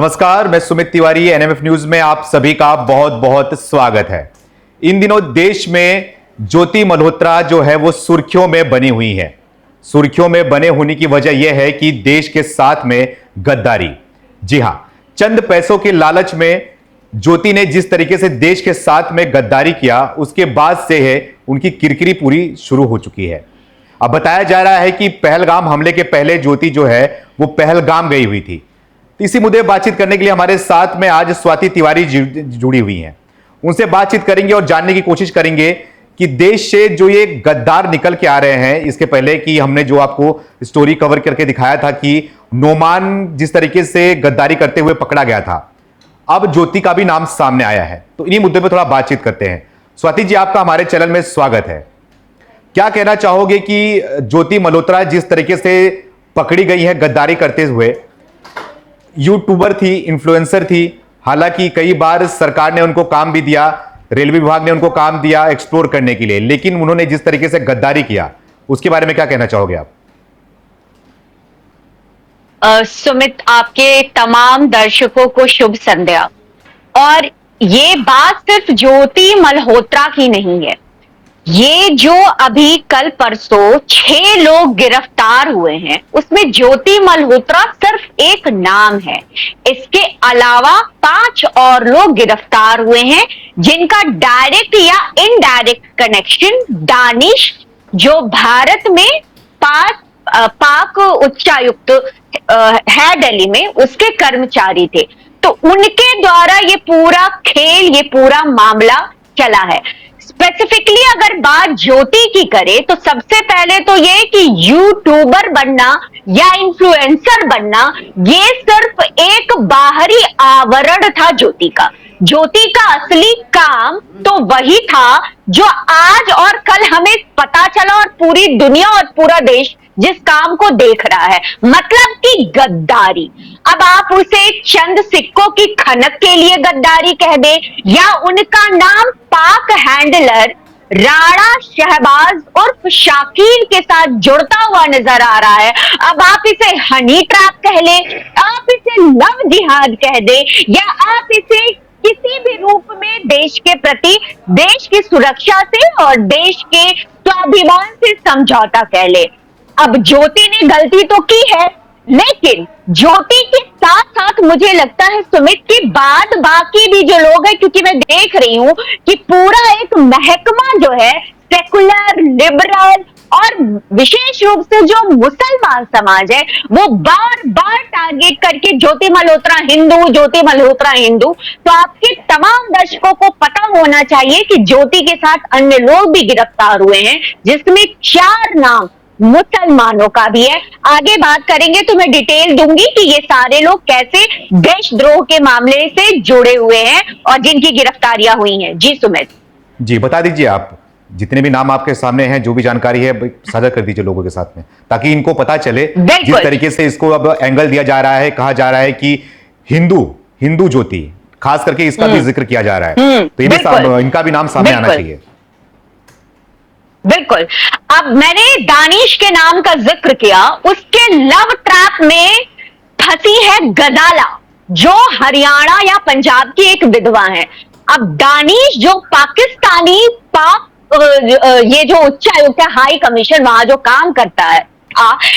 नमस्कार, मैं Sumit Tiwari. NMF news में आप सभी का बहुत बहुत स्वागत है। इन दिनों देश में ज्योति मल्होत्रा जो है वो सुर्खियों में बनी हुई है। सुर्खियों में बने होने की वजह यह है कि देश के साथ में गद्दारी। जी हां, चंद पैसों के लालच में ज्योति ने जिस तरीके से देश के साथ में गद्दारी किया, उसके बाद से है उनकी किरकिरी पूरी शुरू हो चुकी है। अब बताया जा रहा है कि पहलगाम हमले के पहले ज्योति जो है वो पहलगाम गई हुई थी। इसी मुद्दे बातचीत करने के लिए हमारे साथ में आज स्वाति तिवारी जुड़ी हुई हैं। उनसे बातचीत करेंगे और जानने की कोशिश करेंगे कि देश से जो ये गद्दार निकल के आ रहे हैं। इसके पहले कि हमने जो आपको स्टोरी कवर करके दिखाया था कि नोमान जिस तरीके से गद्दारी करते हुए पकड़ा गया था, अब ज्योति का भी नाम सामने आया है। तो इन्हीं मुद्दे पर थोड़ा बातचीत करते हैं। स्वाति जी, आपका हमारे चैनल में स्वागत है। क्या कहना चाहोगे कि ज्योति मल्होत्रा जिस तरीके से पकड़ी गई है गद्दारी करते हुए, यूट्यूबर थी, इन्फ्लुएंसर थी, हालांकि कई बार सरकार ने उनको काम भी दिया, रेलवे विभाग ने उनको काम दिया एक्सप्लोर करने के लिए, लेकिन उन्होंने जिस तरीके से गद्दारी किया उसके बारे में क्या कहना चाहोगे आप? सुमित, आपके तमाम दर्शकों को शुभ संध्या। और ये बात सिर्फ ज्योति मल्होत्रा की नहीं है। ये जो अभी कल परसों 6 लोग गिरफ्तार हुए हैं, उसमें ज्योति मल्होत्रा सिर्फ एक नाम है। इसके अलावा 5 और लोग गिरफ्तार हुए हैं जिनका डायरेक्ट या इनडायरेक्ट कनेक्शन दानिश, जो भारत में पाक उच्चायुक्त है दिल्ली में, उसके कर्मचारी थे। तो उनके द्वारा ये पूरा खेल, ये पूरा मामला चला है। स्पेसिफिकली अगर बात ज्योति की करें तो सबसे पहले तो ये कि यूट्यूबर बनना या इन्फ्लुएंसर बनना, ये सिर्फ एक बाहरी आवरण था ज्योति का। ज्योति का असली काम तो वही था जो आज और कल हमें पता चला और पूरी दुनिया और पूरा देश जिस काम को देख रहा है, मतलब कि गद्दारी। अब आप उसे चंद सिक्कों की खनक के लिए गद्दारी कह दे, या उनका नाम पाक हैंडलर राणा शहबाज उर्फ शाकिर के साथ जुड़ता हुआ नजर आ रहा है। अब आप इसे हनी ट्रैप कह ले, आप इसे लव जिहाद कह दे, या आप इसे किसी भी रूप में देश के प्रति, देश की सुरक्षा से और देश के स्वाभिमान से समझौता कह ले। अब ज्योति ने गलती तो की है, लेकिन ज्योति के साथ साथ मुझे लगता है सुमित की बाद बाकी भी जो लोग हैं, क्योंकि मैं देख रही हूं कि पूरा एक महकमा जो है सेकुलर, लिबरल और विशेष रूप से जो मुसलमान समाज है, वो बार बार टारगेट करके ज्योति मल्होत्रा हिंदू, ज्योति मल्होत्रा हिंदू। तो आपके तमाम दर्शकों को पता होना चाहिए कि ज्योति के साथ अन्य लोग भी गिरफ्तार हुए हैं, जिसमें 4 नाम मुसलमानों का भी है। आगे बात करेंगे तो मैं डिटेल दूंगी कि ये सारे लोग कैसे देशद्रोह के मामले से जुड़े हुए हैं और जिनकी गिरफ्तारियां हुई हैं। जी सुमित जी, बता दीजिए आप जितने भी नाम आपके सामने हैं, जो भी जानकारी है साझा कर दीजिए लोगों के साथ में, ताकि इनको पता चले। जिस तरीके से इसको अब एंगल दिया जा रहा है, कहा जा रहा है कि हिंदू ज्योति, खास करके इसका भी जिक्र किया जा रहा है, तो इनका भी नाम सामने आना चाहिए। बिल्कुल। अब मैंने दानिश के नाम का जिक्र किया, उसके लव ट्रैप में फंसी है गजाला, जो हरियाणा या पंजाब की एक विधवा है। अब दानिश जो पाकिस्तानी ये जो उच्चायुक्त है, हाई कमीशन वहां जो काम करता है,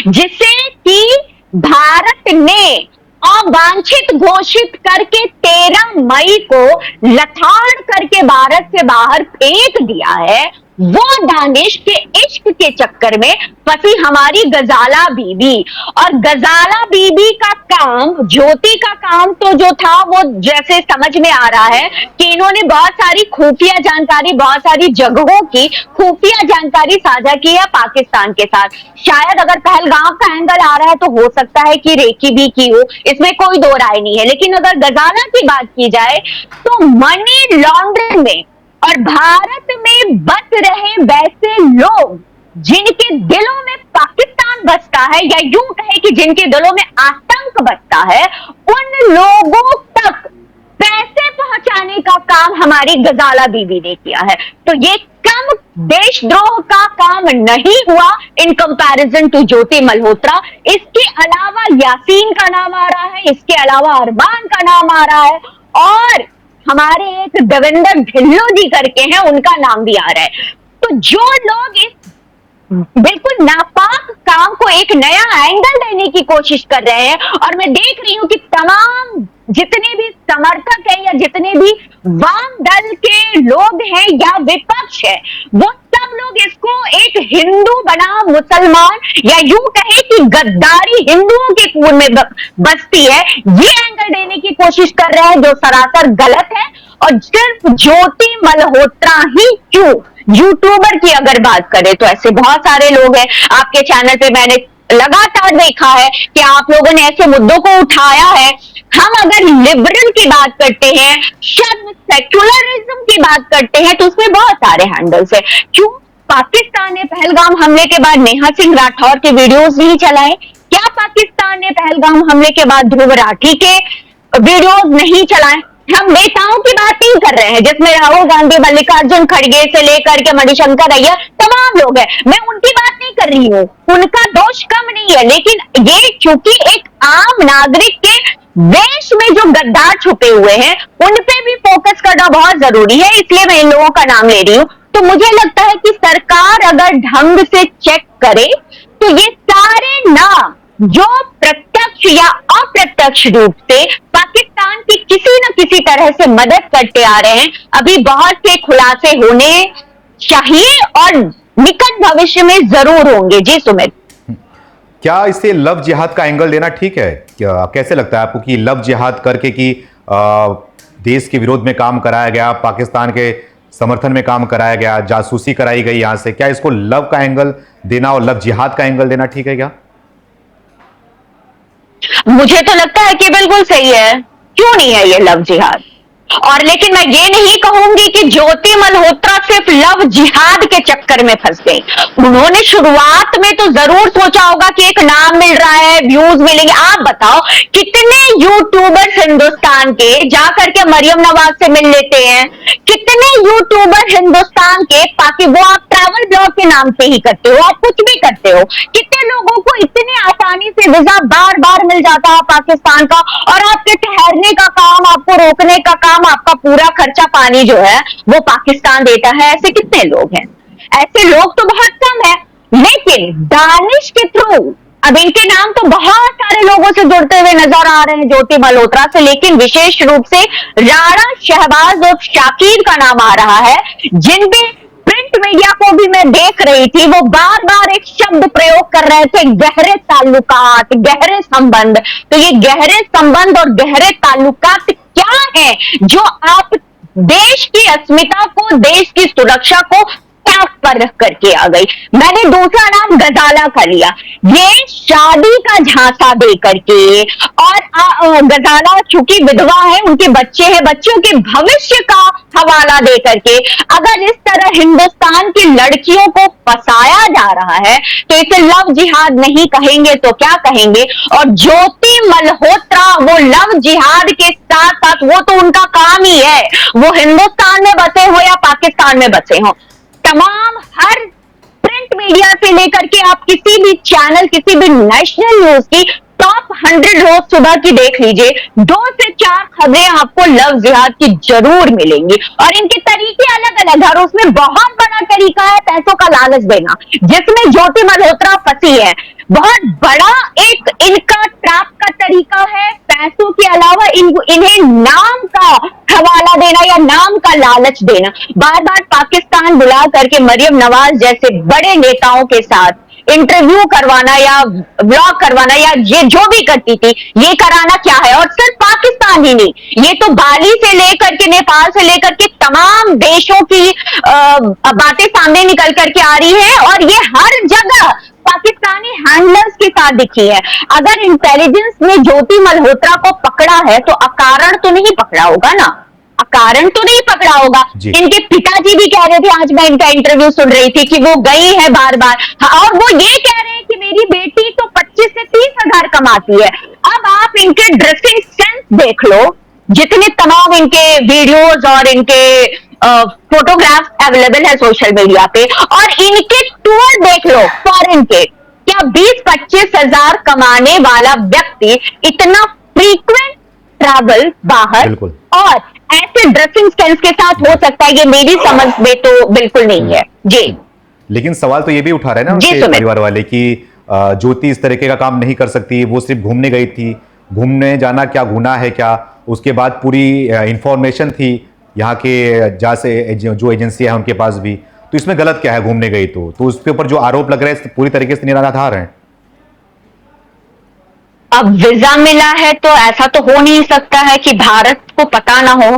जिसे कि भारत ने अवांछित घोषित करके 13 मई को लथाड़ करके भारत से बाहर फेंक दिया है, वो दानिश के इश्क के चक्कर में फंसी हमारी गजाला बीबी। और गजाला बीबी का काम, ज्योति का काम तो जो था वो जैसे समझ में आ रहा है कि इन्होंने बहुत सारी खुफिया जानकारी, बहुत सारी जगहों की खुफिया जानकारी साझा की है पाकिस्तान के साथ। शायद अगर पहलगाम का एंगल आ रहा है तो हो सकता है कि रेकी भी की हो, इसमें कोई दो राय नहीं है। लेकिन अगर गजाला की बात की जाए तो मनी लॉन्ड्रिंग में और भारत में बस रहे वैसे लोग जिनके दिलों में पाकिस्तान बसता है, या यूं कहे कि जिनके दिलों में आतंक बसता है, उन लोगों तक पैसे पहुंचाने का काम हमारी गजाला बीबी ने किया है। तो ये कम देशद्रोह का काम नहीं हुआ इन कंपैरिजन टू ज्योति मल्होत्रा। इसके अलावा यासीन का नाम आ रहा है, इसके अलावा अरमान का नाम आ रहा है, और हमारे एक देवेंद्र ढिल्लो जी करके हैं, उनका नाम भी आ रहा है। तो जो लोग इस बिल्कुल नापाक काम को एक नया एंगल देने की कोशिश कर रहे हैं, और मैं देख रही हूं कि तमाम जितने भी समर्थक हैं या जितने भी वाम दल के लोग हैं या विपक्ष है, वो सब लोग इसको एक हिंदू बनाम मुसलमान या यूं कहे कि गद्दारी हिंदुओं के खून में बसती है, ये एंगल देने की कोशिश कर रहे हैं, जो सरासर गलत है। और सिर्फ ज्योति मल्होत्रा ही क्यों, यूट्यूबर की अगर बात करें तो ऐसे बहुत सारे लोग हैं। आपके चैनल पे मैंने लगातार देखा है कि आप लोगों ने ऐसे मुद्दों को उठाया है। हम अगर लिबरल की बात करते हैं, सेक्युलरिज्म की बात करते हैं, तो उसमें बहुत सारे हैंडल्स है। क्यों पाकिस्तान ने पहलगाम हमले के बाद नेहा सिंह राठौर के वीडियोस नहीं चलाए? क्या पाकिस्तान ने पहलगाम हमले के बाद ध्रुव राठी के वीडियोस नहीं चलाए? हम नेताओं की बात नहीं कर रहे हैं जिसमें राहुल गांधी, मल्लिकार्जुन खड़गे से लेकर के मणिशंकर अय्यर तमाम लोग हैं, मैं उनकी बात नहीं कर रही हूँ, उनका दोष कम नहीं है। लेकिन ये चूंकि एक आम नागरिक के देश में जो गद्दार छुपे हुए हैं, उन पे भी फोकस करना बहुत जरूरी है, इसलिए मैं इन लोगों का नाम ले रही हूँ। तो मुझे लगता है कि सरकार अगर ढंग से चेक करे तो ये सारे नाम जो प्रत्यक्ष या अप्रत्यक्ष रूप से पाकिस्तान की किसी न किसी तरह से मदद करते आ रहे हैं, अभी बहुत से खुलासे होने चाहिए और निकट भविष्य में जरूर होंगे। जी सुमित, क्या इससे लव जिहाद का एंगल देना ठीक है? क्या कैसे लगता है आपको कि लव जिहाद करके कि देश के विरोध में काम कराया गया, पाकिस्तान के समर्थन में काम कराया गया, जासूसी कराई गई यहां से, क्या इसको लव का एंगल देना और लव जिहाद का एंगल देना ठीक है क्या? मुझे तो लगता है कि बिल्कुल सही है। क्यों नहीं है ये लव जिहाद? और लेकिन मैं ये नहीं कहूंगी कि ज्योति मल्होत्रा सिर्फ लव जिहाद के चक्कर में फंस गई। उन्होंने शुरुआत में तो जरूर सोचा होगा कि एक नाम मिल रहा है, व्यूज मिलेंगे। आप बताओ कितने यूट्यूबर्स हिंदुस्तान के जाकर के मरियम नवाज से मिल लेते हैं, कितने यूट्यूबर हिंदुस्तान के, ताकि वो आप ट्रैवल ब्लॉग के नाम से ही करते हो, आप कुछ भी करते हो, कितने लोगों को इतने आसानी से वीजा बार बार मिल जाता है पाकिस्तान का, और आपके ठहरने का काम, आपको रोकने का काम, आपका पूरा खर्चा पानी जो है वो पाकिस्तान देता है। ऐसे कितने लोग हैं? ऐसे लोग तो बहुत कम है। लेकिन दानिश के थ्रू अब इनके नाम तो बहुत सारे लोगों से जुड़ते हुए नजर आ रहे हैं ज्योति मल्होत्रा से, लेकिन विशेष रूप से राणा शहबाज और शाकिर का नाम आ रहा है, जिनपे प्रिंट मीडिया को भी मैं देख रही थी, वो बार बार एक शब्द प्रयोग कर रहे थे, गहरे ताल्लुकात, गहरे संबंध। तो ये गहरे संबंध और गहरे ताल्लुकात क्या है जो आप देश की अस्मिता को, देश की सुरक्षा को ताक पर रख करके आ गई? मैंने दूसरा नाम गजाला का लिया, ये शादी का झांसा दे करके, और गजाला चूंकि विधवा है, उनके बच्चे हैं, बच्चों के भविष्य का हवाला दे करके अगर इस तरह हिंदुस्तान की लड़कियों को फंसाया जा रहा है तो इसे लव जिहाद नहीं कहेंगे तो क्या कहेंगे? और ज्योति मल्होत्रा वो लव जिहाद के साथ साथ, वो तो उनका काम ही है, वो हिंदुस्तान में बसे हो या पाकिस्तान में बसे हो, तमाम हर प्रिंट मीडिया से लेकर के आप किसी भी चैनल, किसी भी नेशनल न्यूज की टॉप 100 रोज सुबह की देख लीजिए, 2 से 4 खबरें आपको लव जिहाद की जरूर मिलेंगी। और इनके तरीके अलग अलग है, और उसमें बहुत बड़ा तरीका है पैसों का लालच देना, जिसमें ज्योति मल्होत्रा फंसी है। बहुत बड़ा एक इनका ट्रैप का तरीका है, पैसों के अलावा इन्हें नाम का हवाला देना या नाम का लालच देना। बार बार पाकिस्तान बुला करके मरियम नवाज जैसे बड़े नेताओं के साथ इंटरव्यू करवाना या ब्लॉग करवाना या ये जो भी करती थी, ये कराना क्या है? और सिर्फ पाकिस्तान ही नहीं, ये तो बाली से लेकर के, नेपाल से लेकर के तमाम देशों की बातें सामने निकल करके आ रही है, और ये हर जगह पाकिस्तानी हैंडलर्स के साथ दिखी है। अगर इंटेलिजेंस ने ज्योति मल्होत्रा को पकड़ा है तो अकारण तो नहीं पकड़ा होगा ना, अकारण तो नहीं पकड़ा होगा। इनके पिताजी भी कह रहे थे, आज मैं इनका इंटरव्यू सुन रही थी, कि वो गई है बार बार, और वो ये कह रहे हैं कि मेरी बेटी तो 25 से 30 हजार कमाती है। अब आप इनके ड्रेसिंग सेंस देख लो, जितने तमाम इनके वीडियोस और इनके फोटोग्राफ्स अवेलेबल है सोशल मीडिया पे, और इनके टूर देख लो फॉरेन के। क्या 20-25 हजार कमाने वाला व्यक्ति इतना फ्रीक्वेंट ट्रैवल बाहर बिल्कुल। और ऐसे ड्रेसिंग सेंस के साथ हो सकता है, ये मेरी समझ में तो बिल्कुल नहीं है जी। लेकिन सवाल तो ये भी उठा रहे हैं ना जी, उनके सुमित। परिवार वाले कि ज्योति इस तरीके का काम नहीं कर सकती, वो सिर्फ घूमने गई थी, घूमने जाना क्या गुनाह है क्या? उसके बाद पूरी इंफॉर्मेशन थी यहाँ के जहाँ से जो एजेंसियां हैं उनके पास भी, तो इसमें गलत क्या है घूमने गई तो उसके ऊपर जो आरोप लग रहे हैं पूरी तरीके से निराधार हैं। अब वीजा मिला है तो ऐसा तो हो नहीं सकता है कि भारत को पता ना हो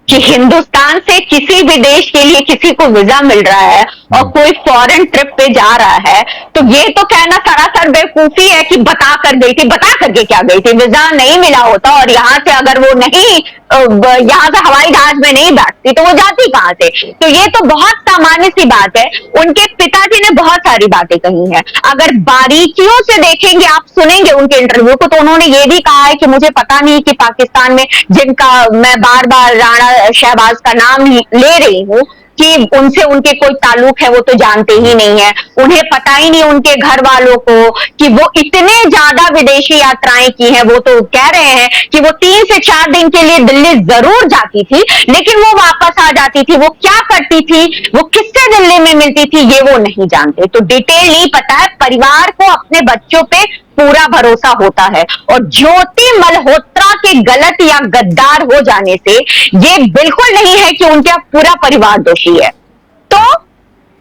कि हिंदुस्तान से किसी भी देश के लिए किसी को वीजा मिल रहा है और कोई फॉरेन ट्रिप पे जा रहा है, तो ये तो कहना सरासर बेवकूफी है कि बता कर गई थी। बता करके क्या गई थी? वीजा नहीं मिला होता और यहाँ से अगर वो नहीं, यहाँ से हवाई जहाज में नहीं बैठती तो वो जाती कहां से? तो ये तो बहुत सामान्य सी बात है। उनके पिताजी ने बहुत सारी बातें कही हैं, अगर बारीकियों से देखेंगे, आप सुनेंगे उनके इंटरव्यू को, तो उन्होंने ये भी कहा है कि मुझे पता नहीं कि पाकिस्तान में जिनका मैं बार बार राणा शहबाज का नाम ले रही हूं कि उनसे उनके कोई ताल्लुक है, वो तो जानते ही नहीं है। उन्हें पता ही नहीं उनके घर वालों को कि वो इतने ज्यादा विदेशी यात्राएं की हैं। वो तो कह रहे हैं कि वो 3 से 4 दिन के लिए दिल्ली जरूर जाती थी, लेकिन वो वापस आ जाती थी। वो क्या करती थी, वो किससे दिल्ली में मिलती थी, ये वो नहीं जानते। तो डिटेल नहीं पता है। परिवार को अपने बच्चों पे पूरा भरोसा होता है, और ज्योति मल्होत्रा के गलत या गद्दार हो जाने से ये बिल्कुल नहीं है कि उनका पूरा परिवार दोषी है। तो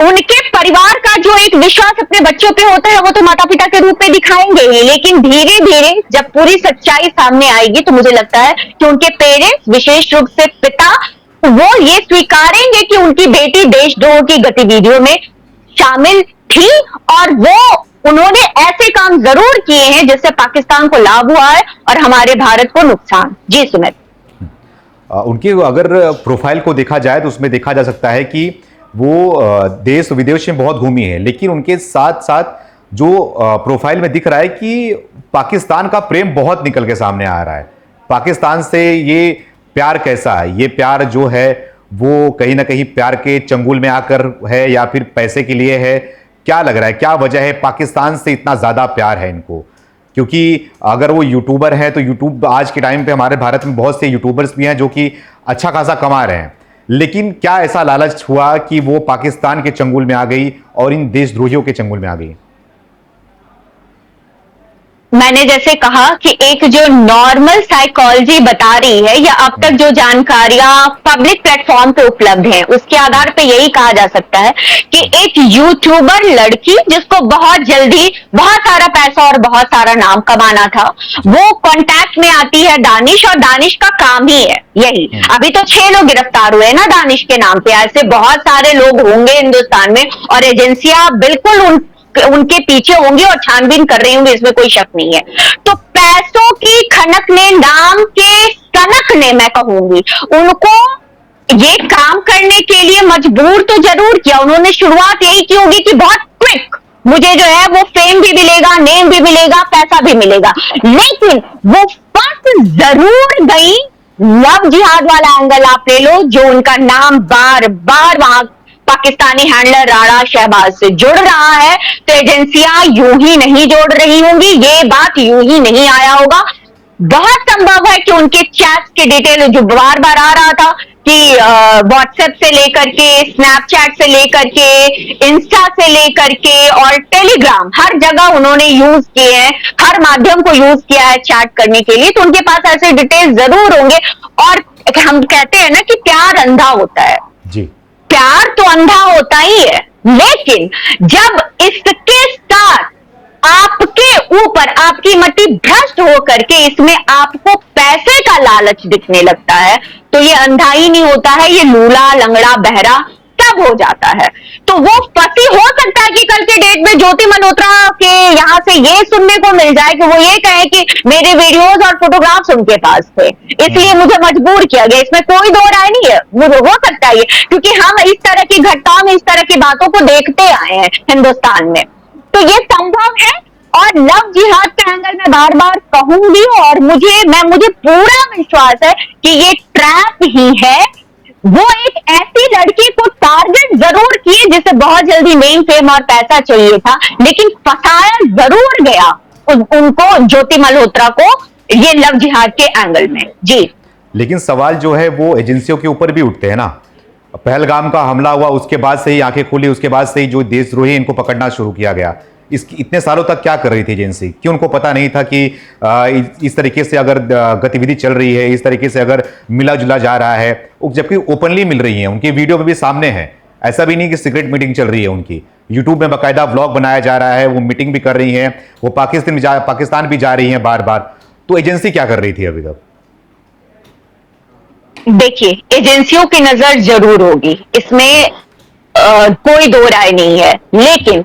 उनके परिवार का जो एक विश्वास अपने बच्चों पे होता है वो तो माता पिता के रूप में दिखाएंगे ही, लेकिन धीरे धीरे जब पूरी सच्चाई सामने आएगी तो मुझे लगता है कि उनके पेरेंट्स, विशेष रूप से पिता, वो ये स्वीकारेंगे कि उनकी बेटी देशद्रोह की गतिविधियों में शामिल थी और उन्होंने ऐसे काम जरूर किए हैं जिससे पाकिस्तान को लाभ हुआ है और हमारे भारत को नुकसान। जी सुमित। उनकी अगर प्रोफाइल को देखा जाए तो उसमें देखा जा सकता है कि वो देश विदेश में बहुत घूमी है, लेकिन उनके साथ साथ जो प्रोफाइल में दिख रहा है कि पाकिस्तान का प्रेम बहुत निकल के सामने आ रहा है। पाकिस्तान से ये प्यार कैसा है? ये प्यार जो है वो कहीं ना कहीं प्यार के चंगुल में आकर है या फिर पैसे के लिए है? क्या लग रहा है, क्या वजह है पाकिस्तान से इतना ज्यादा प्यार है इनको? क्योंकि अगर वो यूट्यूबर है तो यूट्यूब आज के टाइम पे हमारे भारत में बहुत से यूट्यूबर्स भी हैं जो कि अच्छा खासा कमा रहे हैं, लेकिन क्या ऐसा लालच हुआ कि वो पाकिस्तान के चंगुल में आ गई और इन देशद्रोहियों के चंगुल में आ गई? मैंने जैसे कहा कि एक जो नॉर्मल साइकोलॉजी बता रही है या अब तक जो जानकारियां पब्लिक प्लेटफॉर्म पे उपलब्ध हैं, उसके आधार पे यही कहा जा सकता है कि एक यूट्यूबर लड़की जिसको बहुत जल्दी बहुत सारा पैसा और बहुत सारा नाम कमाना था, वो कांटेक्ट में आती है दानिश, और दानिश का काम ही है यही। अभी तो 6 लोग गिरफ्तार हुए ना दानिश के नाम पे, ऐसे बहुत सारे लोग होंगे हिंदुस्तान में और एजेंसियां बिल्कुल उनके पीछे होंगी और छानबीन कर रही होंगी, इसमें कोई शक नहीं है। तो पैसों की खनक ने, नाम के कनक ने, मैं कहूंगी, उनको ये काम करने के लिए मजबूर तो जरूर किया। उन्होंने शुरुआत यही की होगी कि बहुत क्विक मुझे जो है वो फेम भी मिलेगा, नेम भी मिलेगा, पैसा भी मिलेगा, लेकिन वो फंस जरूर गई। लव जिहाद वाला एंगल आप ले लो, जो उनका नाम बार बार वहां पाकिस्तानी हैंडलर राणा शहबाज से जुड़ रहा है, तो एजेंसियां यूं ही नहीं जोड़ रही होंगी, ये बात यूं ही नहीं आया होगा। बहुत संभव है कि उनके चैट्स के डिटेल जो बार बार आ रहा था कि व्हाट्सएप से लेकर के, स्नैपचैट से लेकर के, इंस्टा से लेकर के और टेलीग्राम, हर जगह उन्होंने यूज किए हैं, हर माध्यम को यूज किया है चैट करने के लिए, तो उनके पास ऐसे डिटेल जरूर होंगे। और हम कहते हैं ना कि प्यार अंधा होता है जी, प्यार तो अंधा होता ही है, लेकिन जब इसके साथ आपके ऊपर आपकी मति भ्रष्ट होकर के इसमें आपको पैसे का लालच दिखने लगता है, तो ये अंधा ही नहीं होता है, ये लूला, लंगड़ा, बहरा सब हो जाता है। तो वो फंसी हो सकता है कि कल के डेट में ज्योति मल्होत्रा के यहां से ये सुनने को मिल जाए कि वो ये कहे कि मेरे वीडियोस और फोटोग्राफ्स उनके पास थे, इसलिए मुझे मजबूर किया गया। इसमें कोई दो राय नहीं है, मुझे हो सकता है, क्योंकि हम इस तरह की घटनाओं में, इस तरह की बातों को देखते आए हैं हिंदुस्तान में, तो ये संभव है। और लव जिहाद का एंगल मैं बार बार कहूंगी, और मुझे पूरा विश्वास है कि ये ट्रैप ही है। वो एक ऐसी लड़की को टारगेट जरूर किए जिसे बहुत जल्दी नेम फेम और पैसा चाहिए था, लेकिन फंसाया जरूर गया उनको, ज्योति मल्होत्रा को, ये लव जिहाद के एंगल में। जी, लेकिन सवाल जो है वो एजेंसियों के ऊपर भी उठते हैं ना। पहलगाम का हमला हुआ, उसके बाद से ही आंखें खुली, उसके बाद से ही जो देशद्रोही इनको पकड़ना शुरू किया गया। इतने सालों तक क्या कर रही थी एजेंसी? क्यों उनको पता नहीं था कि इस तरीके से अगर गतिविधि चल रही है, इस तरीके से अगर मिला जुला जा रहा है, जबकि ओपनली मिल रही है, उनकी वीडियो में भी सामने है। ऐसा भी नहीं कि सीक्रेट मीटिंग चल रही है उनकी, यूट्यूब में बाकायदा व्लॉग बनाया जा रहा है, वो मीटिंग भी कर रही है, वो पाकिस्तान भी जा रही है बार बार। तो एजेंसी क्या कर रही थी अभी तक? देखिए, एजेंसियों की नजर जरूर होगी, इसमें कोई दो राय नहीं है, लेकिन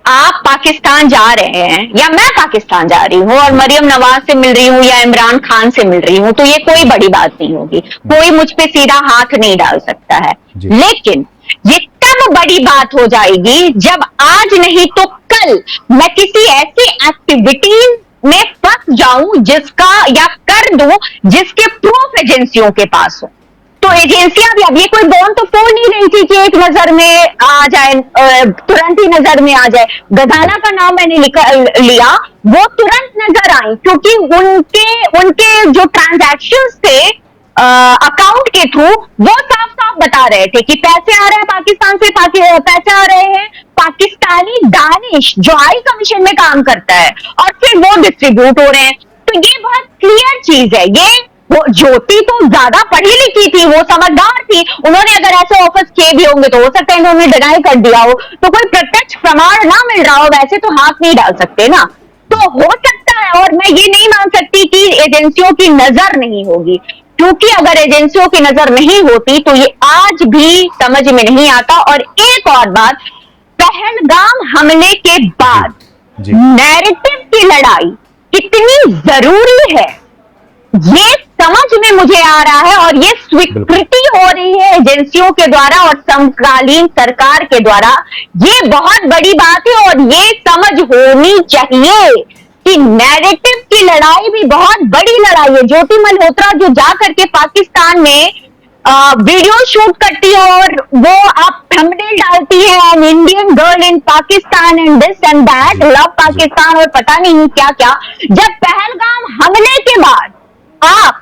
आप पाकिस्तान जा रहे हैं या मैं पाकिस्तान जा रही हूं और मरियम नवाज से मिल रही हूं या इमरान खान से मिल रही हूं, तो ये कोई बड़ी बात नहीं होगी, कोई मुझ पे सीधा हाथ नहीं डाल सकता है। लेकिन ये तब बड़ी बात हो जाएगी जब आज नहीं तो कल मैं किसी ऐसी एक्टिविटी में फंस जाऊं जिसका, या कर दूं जिसके प्रूफ एजेंसियों के पास हो। तो एजेंसियां भी, अब ये कोई बॉन्ड तो फोड़ नहीं रही थी कि एक नजर में आ जाए, तुरंत ही नजर में आ जाए। गजाना का नाम मैंने लिया, वो तुरंत नजर आई, क्योंकि उनके जो ट्रांजैक्शंस थे अकाउंट के थ्रू, वो साफ साफ बता रहे थे कि पैसे आ रहे हैं पाकिस्तान से, पैसे आ रहे हैं पाकिस्तानी दानिश जो हाई कमीशन में काम करता है, और फिर वो डिस्ट्रीब्यूट हो रहे हैं। तो ये बहुत क्लियर चीज है। ये वो ज्योति तो ज्यादा पढ़ी लिखी थी, वो समझदार थी, उन्होंने अगर ऐसे ऑफर्स किए भी होंगे तो हो सकता है उन्होंने डिनाई कर दिया हो, तो कोई प्रत्यक्ष प्रमाण ना मिल रहा हो, वैसे तो हाथ नहीं डाल सकते ना। तो हो सकता है, और मैं ये नहीं मान सकती कि एजेंसियों की नजर नहीं होगी, क्योंकि अगर एजेंसियों की नजर नहीं होती तो ये आज भी समझ में नहीं आता। और एक और बात, पहलगाम हमले के बाद नैरेटिव की लड़ाई कितनी जरूरी है, ये समझ में मुझे आ रहा है, और ये स्वीकृति हो रही है एजेंसियों के द्वारा और समकालीन सरकार के द्वारा। ये बहुत बड़ी बात है, और ये समझ होनी चाहिए कि नैरेटिव की लड़ाई भी बहुत बड़ी लड़ाई है। ज्योति मल्होत्रा जो जा करके पाकिस्तान में वीडियो शूट करती है और वो आप थंबनेल डालती है, an Indian girl in Pakistan and this and that, love Pakistan और पता नहीं क्या क्या। जब पहलगाम हमले के बाद आप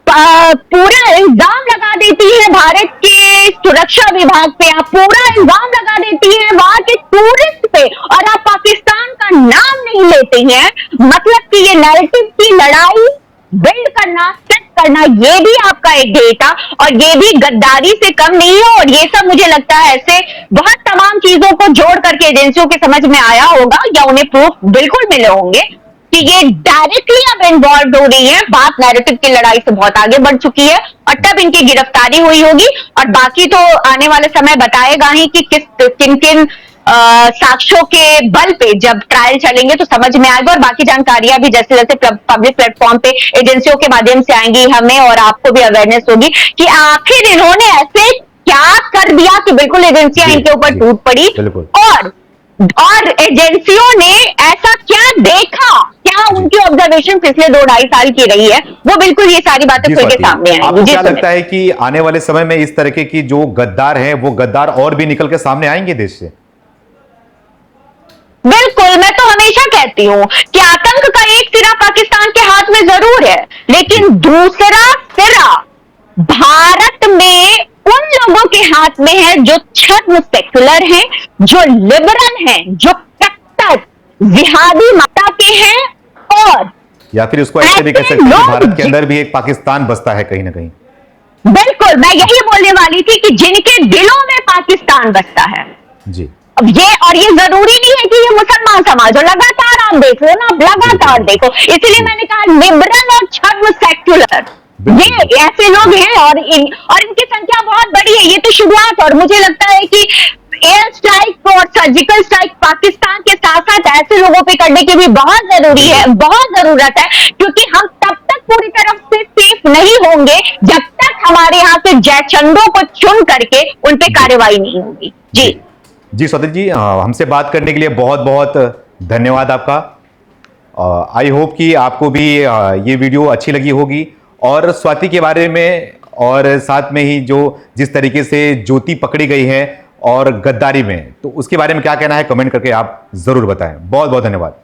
पूरा इल्जाम लगा देती है भारत के सुरक्षा विभाग पे, आप पूरा इल्जाम लगा देती है वहां के टूरिस्ट पे, और आप पाकिस्तान का नाम नहीं लेते हैं, मतलब कि ये नैरेटिव की लड़ाई बिल्ड करना, सेट करना, ये भी आपका एक डेटा, और ये भी गद्दारी से कम नहीं है। और ये सब मुझे लगता है ऐसे बहुत तमाम चीजों को जोड़ करके एजेंसियों के समझ में आया होगा, या उन्हें प्रूफ बिल्कुल मिले होंगे कि ये डायरेक्टली अब इन्वॉल्व हो रही है। बात नैरेटिव की लड़ाई से बहुत आगे बढ़ चुकी है, और तब इनकी गिरफ्तारी हुई होगी, और बाकी तो आने वाले समय बताएगा ही कि किन किन साक्ष्यों के बल पे जब ट्रायल चलेंगे तो समझ में आएगा। और बाकी जानकारियां भी जैसे जैसे पब्लिक प्लेटफॉर्म पे एजेंसियों के माध्यम से आएंगी, हमें और आपको भी अवेयरनेस होगी कि आखिर इन्होंने ऐसे क्या कर दिया कि बिल्कुल एजेंसियां इनके ऊपर टूट पड़ी, और एजेंसियों ने ऐसा क्या देखा, क्या उनकी ऑब्जर्वेशन पिछले 2-2.5 साल की रही है, वो बिल्कुल ये सारी बातें खुल के सामने आएंगी। आपको क्या लगता है कि आने वाले समय में इस तरह की जो गद्दार हैं वो गद्दार और भी निकल के सामने आएंगे देश से? बिल्कुल, मैं तो हमेशा कहती हूं कि आतंक का एक सिरा पाकिस्तान के हाथ में जरूर है, लेकिन दूसरा सिरा भारत में उन लोगों के हाथ में है जो छद्म सेक्युलर हैं, जो लिबरल हैं, जो कट्टर जिहादी माता के हैं, और या फिर उसको ऐसे भी कह सकते हैं भारत के अंदर भी एक पाकिस्तान बसता है कहीं ना कहीं। बिल्कुल, मैं यही बोलने वाली थी कि जिनके दिलों में पाकिस्तान बसता है जी। अब ये, और ये जरूरी नहीं है कि ये मुसलमान समाज हो, लगातार आप देख लो ना, लगातार देखो, इसलिए मैंने कहा लिबरल और छद्म सेक्युलर, ये ऐसे लोग हैं, और इनकी संख्या बहुत बड़ी है। ये तो शुरुआत, और मुझे लगता है कि एयर स्ट्राइक और सर्जिकल स्ट्राइक पाकिस्तान के साथ साथ ऐसे लोगों पे करने की भी बहुत जरूरी है, बहुत जरूरत है, क्योंकि हम तब तक पूरी तरफ से सेफ नहीं होंगे जब तक हमारे यहाँ से जयचंदों को चुन करके उन पे कार्रवाई नहीं होगी। जी जी स्वाति जी, हमसे बात करने के लिए बहुत बहुत धन्यवाद आपका। आई होप कि आपको भी ये वीडियो अच्छी लगी होगी, और स्वाति के बारे में और साथ में ही जो जिस तरीके से ज्योति पकड़ी गई है और गद्दारी में, तो उसके बारे में क्या कहना है कमेंट करके आप जरूर बताएं। बहुत बहुत धन्यवाद।